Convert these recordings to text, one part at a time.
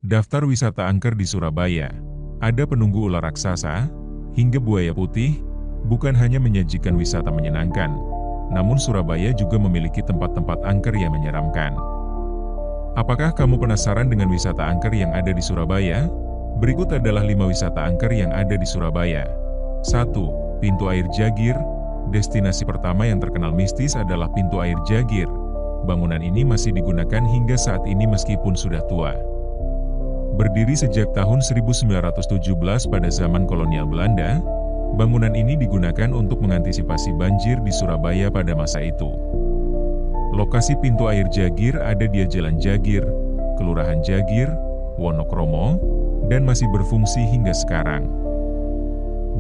Daftar wisata angker di Surabaya. Ada penunggu ular raksasa, hingga buaya putih, bukan hanya menyajikan wisata menyenangkan, namun Surabaya juga memiliki tempat-tempat angker yang menyeramkan. Apakah kamu penasaran dengan wisata angker yang ada di Surabaya? Berikut adalah 5 wisata angker yang ada di Surabaya. 1. Pintu Air Jagir. Destinasi pertama yang terkenal mistis adalah Pintu Air Jagir. Bangunan ini masih digunakan hingga saat ini meskipun sudah tua. Berdiri sejak tahun 1917 pada zaman kolonial Belanda, bangunan ini digunakan untuk mengantisipasi banjir di Surabaya pada masa itu. Lokasi Pintu Air Jagir ada di Jalan Jagir, Kelurahan Jagir, Wonokromo, dan masih berfungsi hingga sekarang.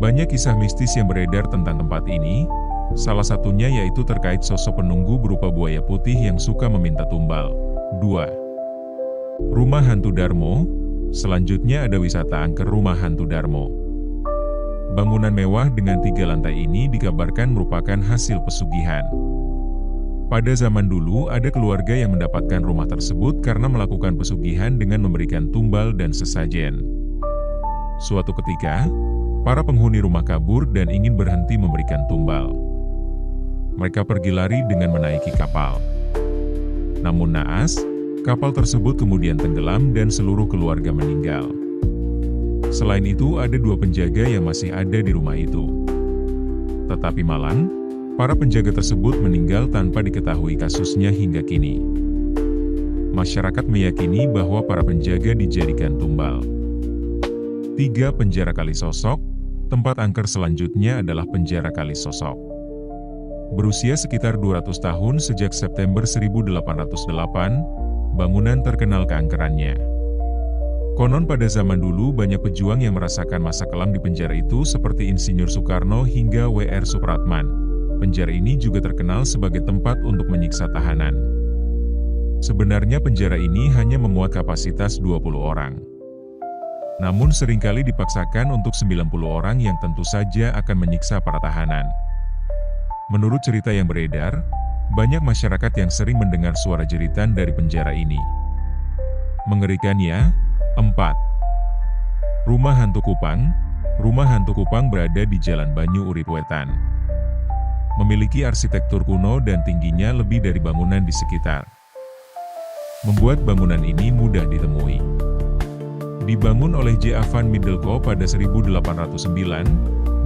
Banyak kisah mistis yang beredar tentang tempat ini, salah satunya yaitu terkait sosok penunggu berupa buaya putih yang suka meminta tumbal. 2. Rumah Hantu Darmo. Selanjutnya ada wisata angker Rumah Hantu Darmo. Bangunan mewah dengan 3 lantai ini dikabarkan merupakan hasil pesugihan. Pada zaman dulu ada keluarga yang mendapatkan rumah tersebut karena melakukan pesugihan dengan memberikan tumbal dan sesajen. Suatu ketika, para penghuni rumah kabur dan ingin berhenti memberikan tumbal. Mereka pergi lari dengan menaiki kapal. Namun naas, kapal tersebut kemudian tenggelam dan seluruh keluarga meninggal. Selain itu ada 2 penjaga yang masih ada di rumah itu. Tetapi malang, para penjaga tersebut meninggal tanpa diketahui kasusnya hingga kini. Masyarakat meyakini bahwa para penjaga dijadikan tumbal. 3. Penjara Kalisosok. Tempat angker selanjutnya adalah Penjara Kalisosok. Berusia sekitar 200 tahun sejak September 1808, bangunan terkenal keangkerannya. Konon pada zaman dulu banyak pejuang yang merasakan masa kelam di penjara itu seperti Insinyur Soekarno hingga W.R. Supratman. Penjara ini juga terkenal sebagai tempat untuk menyiksa tahanan. Sebenarnya penjara ini hanya memuat kapasitas 20 orang. Namun seringkali dipaksakan untuk 90 orang yang tentu saja akan menyiksa para tahanan. Menurut cerita yang beredar, banyak masyarakat yang sering mendengar suara jeritan dari penjara ini. Mengerikannya. 4. Rumah Hantu Kupang. Rumah Hantu Kupang berada di Jalan Banyu Urip Wetan. Memiliki arsitektur kuno dan tingginya lebih dari bangunan di sekitar. Membuat bangunan ini mudah ditemui. Dibangun oleh J. Van Middelkoop pada 1809,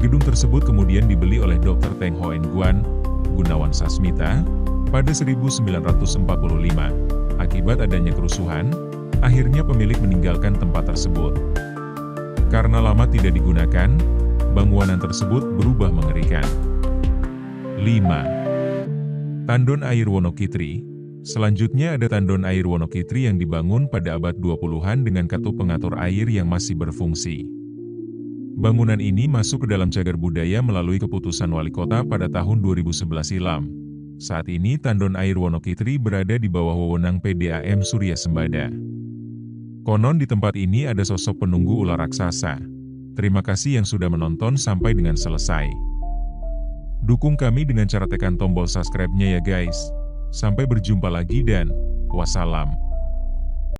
gedung tersebut kemudian dibeli oleh Dr. Teng Hoen Guan, Gunawan Sasmita, pada 1945. Akibat adanya kerusuhan, akhirnya pemilik meninggalkan tempat tersebut. Karena lama tidak digunakan, bangunan tersebut berubah mengerikan. 5. Tandon Air Wonokitri. Selanjutnya ada Tandon Air Wonokitri yang dibangun pada abad 20-an dengan katup pengatur air yang masih berfungsi. Bangunan ini masuk ke dalam cagar budaya melalui keputusan wali kota pada tahun 2011 silam. Saat ini Tandon Air Wonokitri berada di bawah wewenang PDAM Surya Sembada. Konon di tempat ini ada sosok penunggu ular raksasa. Terima kasih yang sudah menonton sampai dengan selesai. Dukung kami dengan cara tekan tombol subscribe-nya ya guys. Sampai berjumpa lagi dan wassalam.